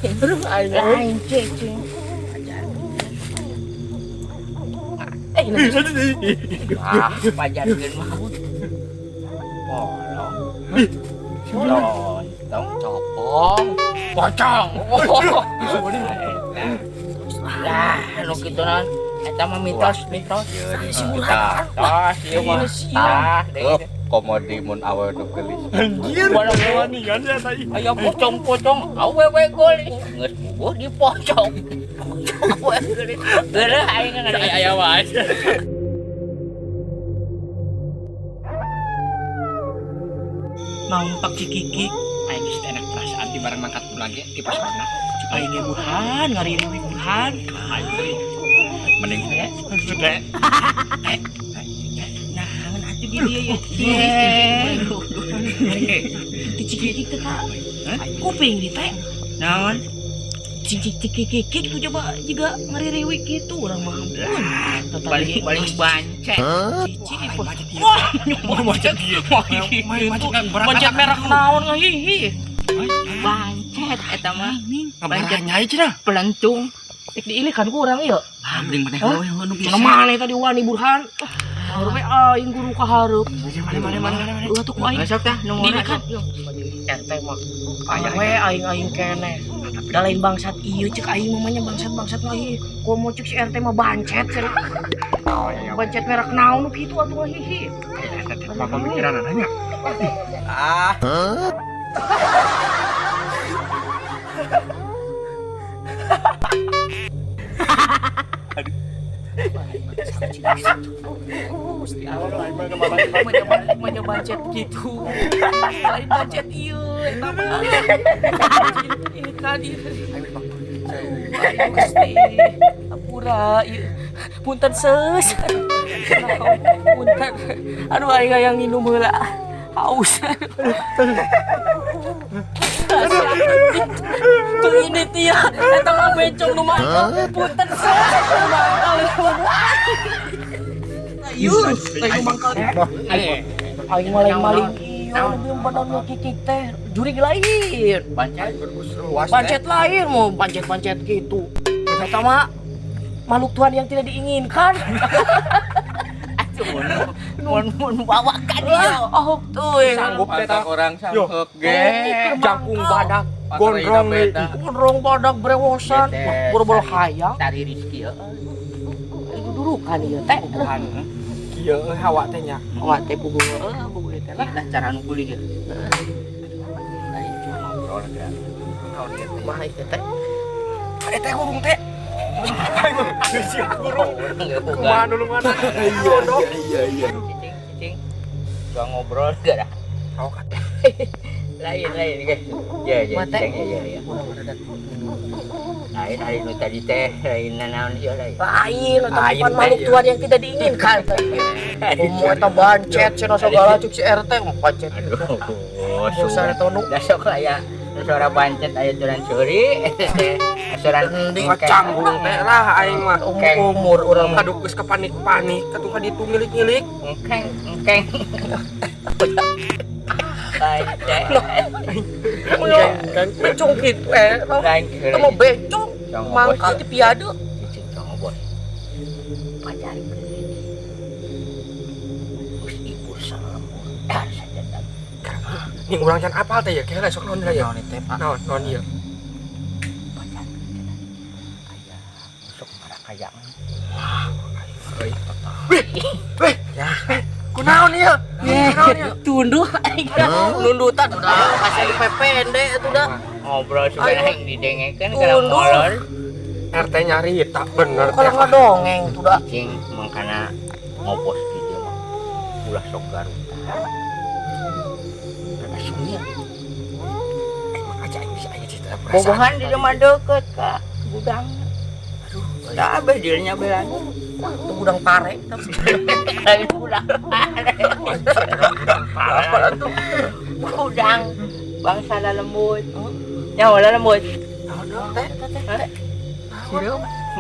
Aduh, aing cek. Pajarkeun mah. Molong. Lontong copong. Pocong. Lah, anu kitu naon? Eta mah mitos. Mitos ieu mah. Komodi mun awewe nu geulis. Anjir. Wani-wanian ya tadi. Aya pocong-pocong awewe geulis. Geus bubuh di pocong. Awewe geulis. Geureuh aing ngana aya wae. Naon pak Kiki aing geus teu enak perasaan di bareng mangkat pulang ge di pasarna cik aing ge burhan ngarirewi burhan aing mending teh teh nah ngan atuh di dieu ye di Kiki teh ka kuping di teh naon Kiki tuh coba juga ngarirewi gitu orang mah Balik bancet. Bancet merek naon ngahihi. Bancet eta mah. Bancet nyai cenah. Pelantung. Dik diilih kan ku urang ieu. Mending maneh we anu Cenah maneh tadi wani burhan. Harup aing guru kahareup. Mana. Ulah tuh ku aing. Masuk tah nu ngora kan. RT mah. Aya we aing keneh. Da lain bangsat ieu cek aing mamanya bangsat lagi. Komo cek si RT mah bancet cenah. Bancet merek naon kitu atuh hihi. Apa pemikiran anaknya? Mana bancet gitu. Lain bancet ieu eta mah. Ini kan ieu. Gusti, apura ieu. Punten seus. Punten. Aduh aing hayang nginum heula. Haus. Tuh ini tia, eta mah becong nu mangkal. Punten seus. Ayo, ayo mangkal. Aing maling-maling ieu belum pernah kikik teh. Jurig lain. Bancet lain mau bancet-bancet gitu. Eta mah makhluk Tuhan yang tidak diinginkan. Mun bawakan ieu. Oh, tuh Sanggup eta orang sanggup ge. Jangkung badak gondrong nih. Gondrong badak brewosan. Boro-boro hayang. Cari rezeki heuh. Dudurukan ieu teh. Kieu hawa teh nya. Awak teh puguh puguh teh lah. Lah cara nu kuliah ieu. Lain cuma ngobrol ge. Mah ieu teh. Teh urung teh. Siap burung. Kumaha Kumaha dulu mana? Iya. Cicing. Gua ngobrol gak dah. Kau kan. Lain guys. Ya Mate. Ya. Lain hari nu tadi teh lain naon ieu lain. Lain eta Lain bukan teh, makhluk ieu. Tuhan yang tidak diinginkan. Umum eta bancet cenah segala cuk si RT mah bancet. Bosan eta nu. Da sok aya suara bancet aya turan suri. Asuran ending Canggung teh lah aing mah. Umur urang mah Aduh geus kepanik-panik, katuh ditu ngilik-ngilik. engkeng. Bancet. kan becong gitu kita mau becong mangkal di piadu Cicing cong bos. Pacar Gus ibu salamun. Saja tak. Ning urang can apal teh ya, kira sok naon ya. Naon ieu. Pacar aya masuk para kaya. Weh, kunaon ieu? Kunaon ieu? tunduh nundutan udah kasih pepende itu dah Ngobrol sudah yang didengekeun kana molor. RT nyari tak bener teh. kalau ngadongeng tuh dah Cing mangkana ngopos kitu mah. Ulah sok garuta. Ada sunyi. Emang aja aing bisa aya cerita perasaan. Bobohan di rumah deket ka gudang. Aduh, da abeh dieunya belan. itu gudang pare tapi Lain gudang. Apa tuh? Gudang bangsa lembut. Nyawa lembut. teh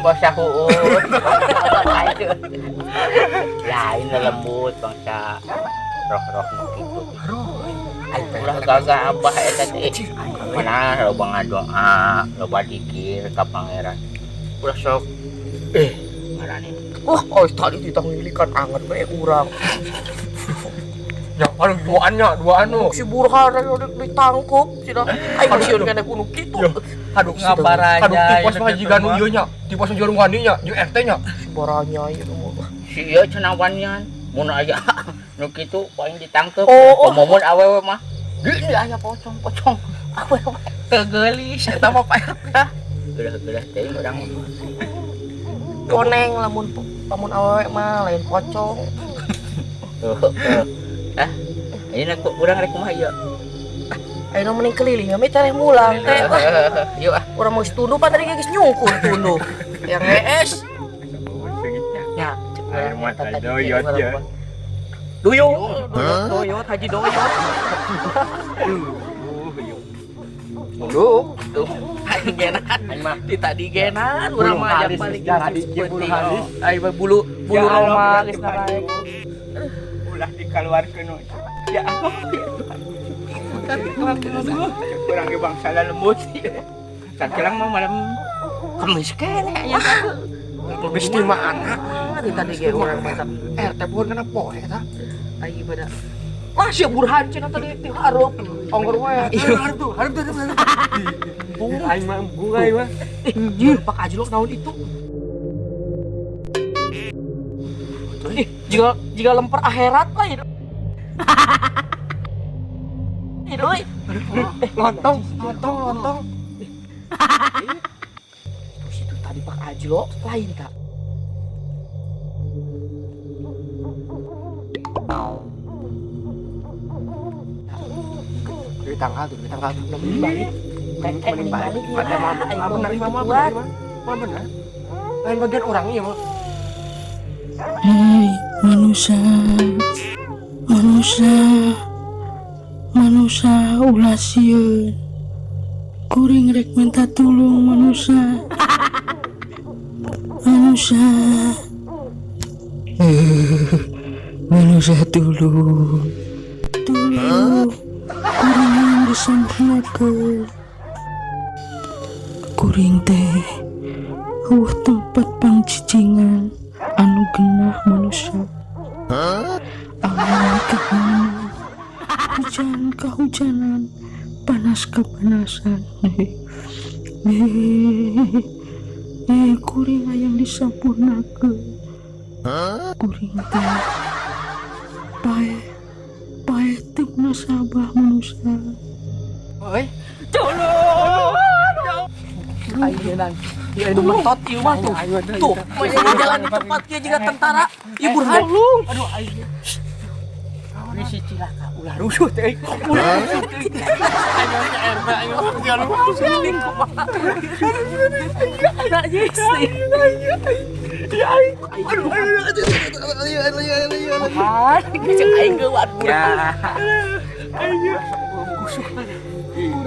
Bangsa huut. Lain lembut bangsa roh-roh nu kitu. Aing ulah gagah abah eta teh. Mana loba ngadoa, loba dikir ka pangeran. Ulah sok ngaranna. Wah, tadi ditangilikan anget bae urang. Ya, anu duaan nu. Si Burhan udah ditangkap, cenah. Aing masih kena kuno kitu. Haduk ngabaranya. Haduk tipos mah jiga nu ieu nya, tipos nu jorong gandinya, jeung RT nya. Baranya ieu mah. Si ieu cenah wanyan. Mun aya nu kitu paling ditangkep. Oh. Awewe mah. Di aya pocong. Awewe kegelis eta mah Pak RT. Gelah teh urang. Koneng lamun awewe mah lain pocong. Ayeuna urang rek kumaha ieu? Ayeuna mending keliling ame teh mulang teh. Yuk Urang mau tunduh pan tadi geus nyungkur tunduh. Yang ES. Ya, Air mata doyot ya. Doyot, Haji Doyot. Tuh, aing genan. Di tadi genan urang mah yang paling bulu halis. Aing bulu roma geus naik. ulah dikeluarkeun ya kurang ge bangsa lembut sakilang mah malam kemis kene nya Geus di mana? di tadi ge urang mah RT bukan kena poe eta. aing pada wah si Burhan cenah tadi ti hareup ongor we Hareup tuh. Aing mah bunga aing mah. anjir Pak Ajlok naon itu jika lemper akhirat lah itu. Itu Lontong. Terus itu tadi Pak Ajlo lain tak? Dari tanggal balik. Balik. Mah bener. Lain bagian orangnya mah. Hei manusia ulah sieun kuring rek minta tulung manusia tulung kuring yang disampaikan kuring teh tempat pangcicingan anu genah manusia angin kehujanan hujan panas kepanasan kuring yang disampurnakeun kuring teh pae teu nasabah manusia Oi. Ayeuna ieu anu mentot ieu mah tuh. Tuh, jalan di tempat kieu juga tentara. Ieu Burhan. Aduh aing. ini si cilaka Ulah rusuh teh. Ulah rusuh teh. Ayo seling kumaha. Najis. Aduh. Aing geuat Burhan.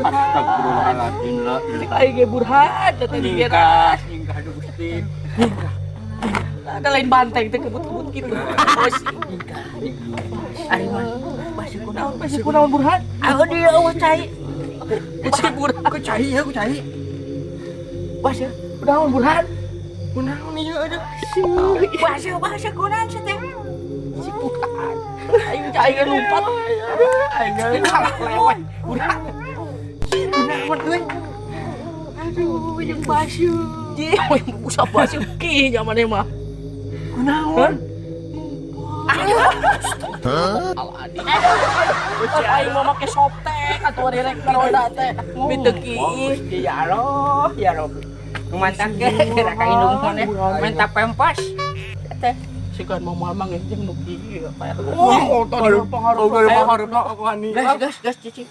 astagfirullahaladzim la Aing ge Burhan tadi geus. ingkah Gusti Ada lain banteng teh kebut-kebut gitu. Ari mah masih kunaon Burhan? Aku dia eueuh cai. Si Burhan Aku cai. Bas ya. Kunaon Burhan? Kunaon ieu aduh. Bahasa kunaon sih teh? Si Burhan. Aing cai lompat. Aing lewat. Burhan. Kunaon euy? Aduh, yang basyu. Ji, usah basyu ki zamane mah. Kunaon? Al-Adi. Aing mau make soptek atuh direk karoda teh. Biteuki. ya roh kumantak ge raka indung mane minta pempas teh Sigan mau mamang jeung nu kieu Pak. Oh, tadi pengaruh aku hani. Gas cici.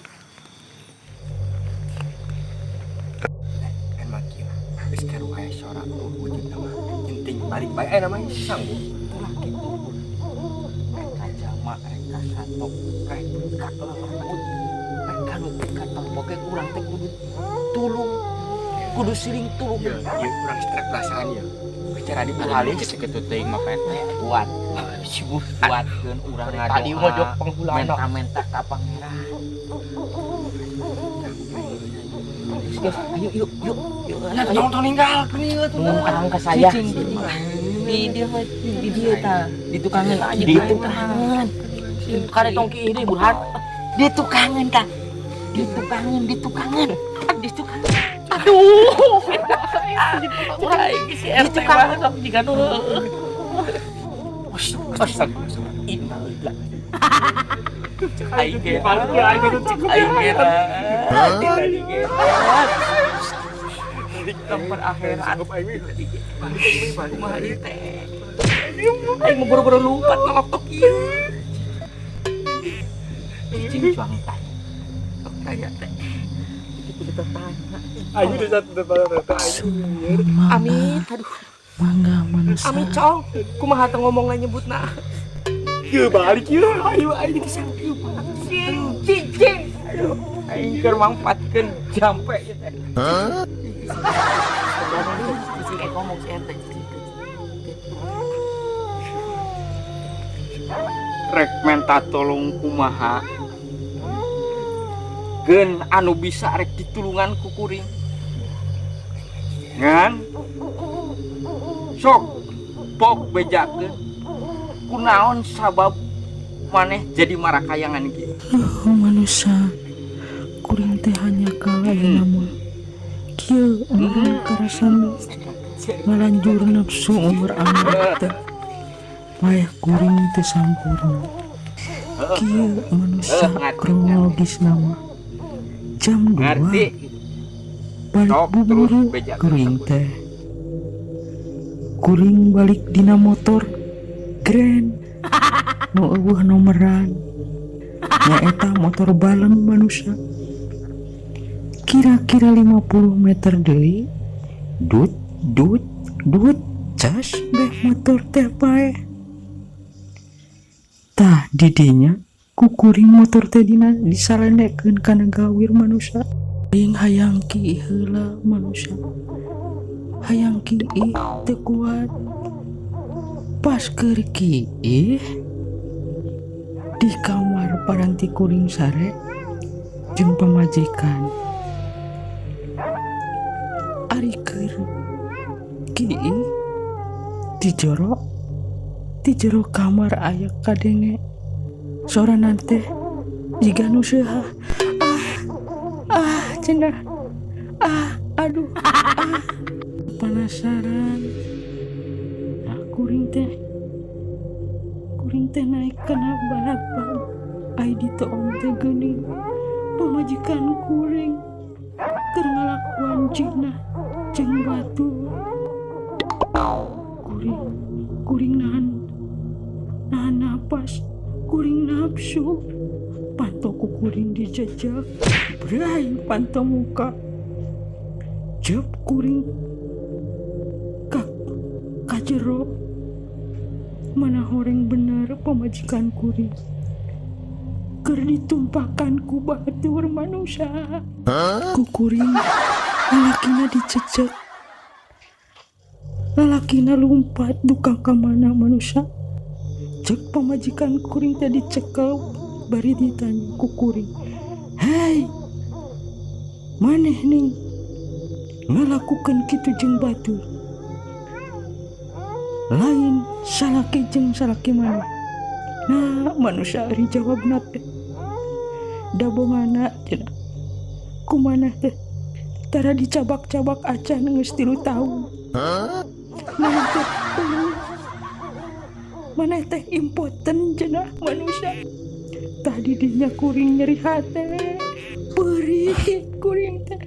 Emang kieu. Geus karu aya sorak wujud nama. Penting balik bae aya namanya sanggup. Ulah kitu. Raja mak rek satok rek ka lembut. Rek kalut ka boge urang teh kudu tulung. Kudu siring tulung. Ieu urang strek perasaan ya. Bicara di halis kitu teuing mah PT kuat sibuk buatkeun urang ngadoa. Tadi mah jok penghulana. Menta-menta ka pangeran. Ayo yuk. Ayo tinggal geuning tuh. Orang ke saya. Di dia ta. Di tukangan aja. Di tukangan. Kare tongki ini Burhan. Di tukangan ta. Di tukangan. Aduh. Si RT banget tapi jika nu. Innalillah. Aing ge. Tempat akhirat. Kumaha ieu teh? Aing mau boro-boro lumpat ngeloktok ieu. Cing cuang tah. Kayak teh. Itu kita tanya. Ayo di satu depan Amin. Aduh. Mangga manusia. Amin cong. Kumaha teh ngomongna nyebutna. Ke balik yuk. Ayo Cing. Aduh. Aing keur mangpatkeun jampe ieu teh. Cing ngomong si ente. Rek menta tolong kumaha. Gen anu bisa rek ditulungan ku kuring. Ngan sok pok bejakeun kunaon sabab maneh jadi marakayangan ieu. Manusia kuring teh hanya kalah nama kieu orang karasan ngalanjur nafsu umur amat teh payah kuring teh sampurna kieu manusia kronologis nama jam 2 Ngerti? balik Sok, buburu terus beja. kuring teh kuring balik dina motor Grand nu eueuh nomeran nyaeta motor balem manusia kira-kira 50 meter deui dut cas beh motor teh pae tah didinya kukuring motor teh dina disalendekeun kana gawir manusia aing hayang ki heula manusia hayang ki teu kuat pas keur ki di kamar paranti kuring sare jeung pamajikan ari keur ki di jero kamar aya kadenge soranana teh jiga nu seuha cenah aduh penasaran kuring teh naik kena balapan ai ditoong teh geuning pamajikan kuring keur ngalakuan jinah jeung batu kuring nahan napas kuring nafsu panto ku kuring dijejak brai panto muka jep kuring kajero mana horeng bener pamajikan kuring keur ditumpakan ku batur manusia ku kuring lalakina dicecek lalakina lumpat duka ka mana manusia cek pamajikan kuring tadi cekel bari ditanya ku kuring hei maneh ning ngalakukeun kitu jeung batur lain salaki jeung salaki mana nah manusia ari jawabna teh dabongana cenah kumaneh teh tara dicabak-cabak acan geus 3 tahun maneh teh impoten cenah manusia tadi dinya kuring nyeri hate perih kuring teh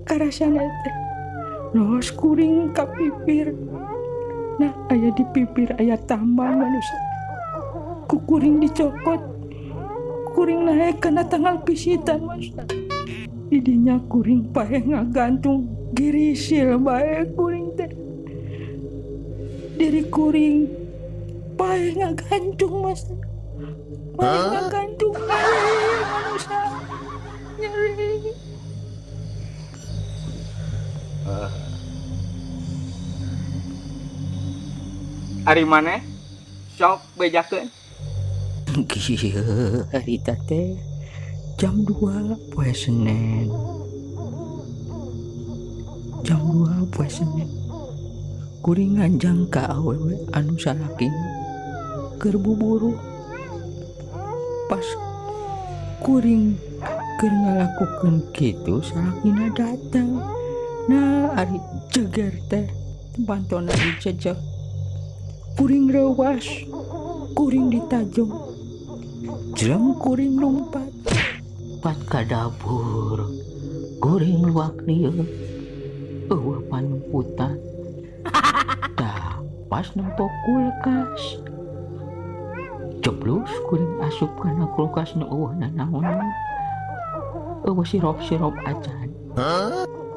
karasana teh los kuring ka pipir nah aya di pipir aya tambang manusia ku kuring dicokot kuring naik kena tanggal pisitan manusia didinya kuring pae ngagantung girisil bae kuring teh diri kuring pae ngagantung mas pae ngagantung manusia nyeri Ari maneh sok bejakeun. Kieu harita teh jam 2 poe Senin. Jam 2 poe Senin. Kuring nganjang ka awewe anu salakina keur buburu. Pas kuring keur ngalakukeun kitu salakina datang. Nah, ari jeger teh bantona dijejak. Kuring rewas, kuring ditajong. Jeng kuring lompat. Pat ka dapur. Kuring luak lieu. Eueuh panumputan. Tah, pas nempo kulkas. Jeblus kuring asup kana kulkas nu eueuh nanaon. Eueuh sirop-sirop acan.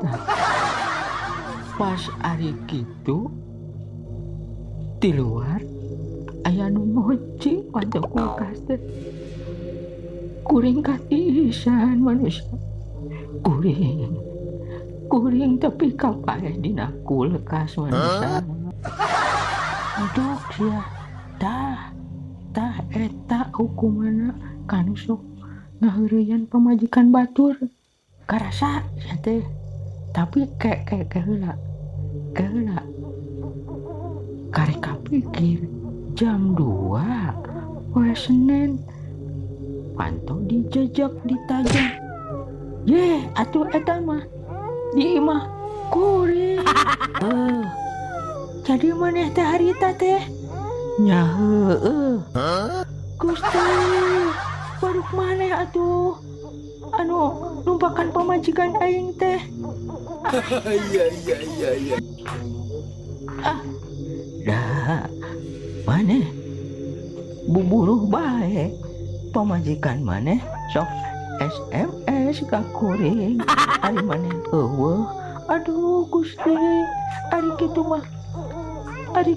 Tah, pas ari kitu di luar aya nu ngoci pada kulkas teh. Kuring katisan manusia. Kuring tapi kapaeh dina kulkas manusia. Aduh sia. Tah eta hukumanna kanu sok ngaheureuyan pamajikan batur. Karasa sia teh. Tapi kayak heula. Karek kapikir jam 2 poe Senin pantau dijejak ditajam. Ye atuh eta mah di imah kuring. Jadi maneh teh harita teh nya heueuh. Gusti baruk maneh atuh anu numpakan pamajikan aing teh. Iya. Dah maneh buburuh bae pamajikan maneh sok SMS ka kuring ari maneh eueuh. Aduh Gusti ari kitu mah atuh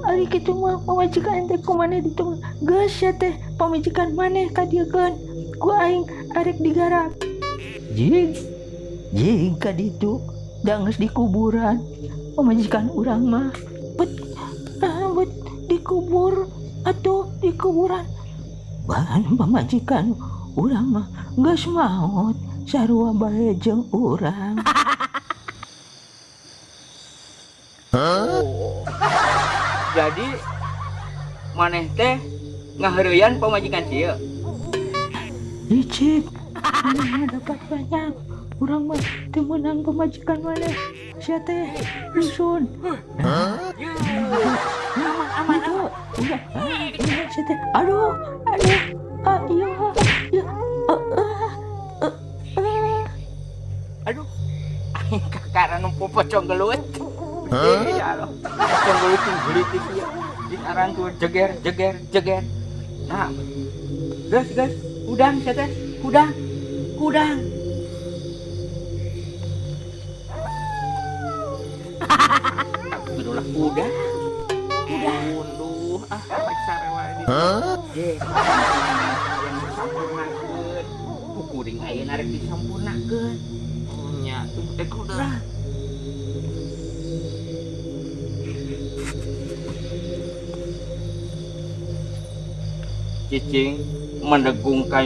ari kitu mah pamajikan teh ku maneh ditu geus ya teh pamajikan maneh kadiekeun ku aing arek digarap. Jing ka ditu da geus di kuburan pamajikan urang mah bet dikubur atuh di kuburan. Bahan pamajikan urang mah geus maot sarua bae jeung urang. Jadi maneh teh ngaheureuyan pamajikan sieu. Licik, maneh dapat banyak. Urang mah teu meunang pamajikan maneh. Sia teh rusun. Aman. Udah. Sia teh. Aduh. Iya. Aduh. Aing kakara numpu pocong gelut. Ya Allah. Pocong gelut tuh geulit ieu. Di aran tuh jeger. Nah. Gas. Udang sia teh. Kudang. Berulah kuda. Munduh sarewa di. Yang disampurnakeun. Kuring ayeuna arek disampurnakeun. Nya tuh teh kuda. Cicing mendegung ka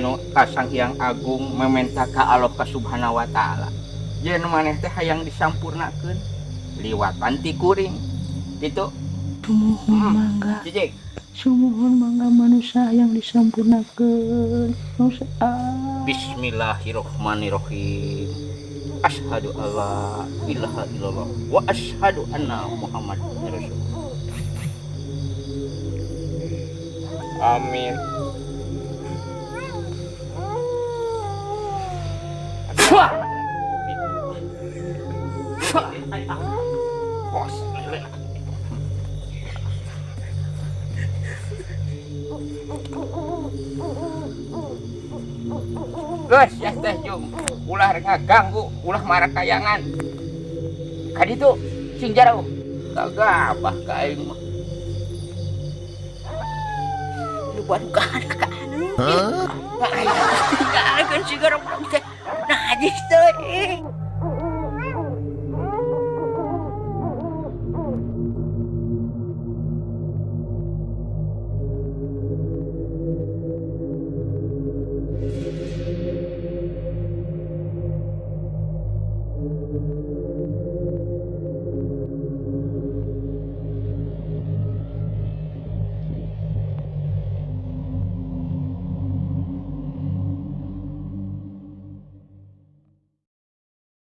Sang Hyang Agung meminta ka Allah Subhanahu wa taala. Yen maneh teh hayang disampurnakeun liwatan ti kuring. Kitu. Sumuhun mangga. Cicing. Sumuhun mangga manusia yang disampurnakeun. Bismillahirrahmanirrahim. Asyhadu alla ilaha illallah wa asyhadu anna Muhammadar Rasulullah. Amin. Bos, guys, ya teh jum. Ulah ngaganggu, ulah marakayangan. Kaditu sing jarau. Kagabah ka aing mah. Lu baru ka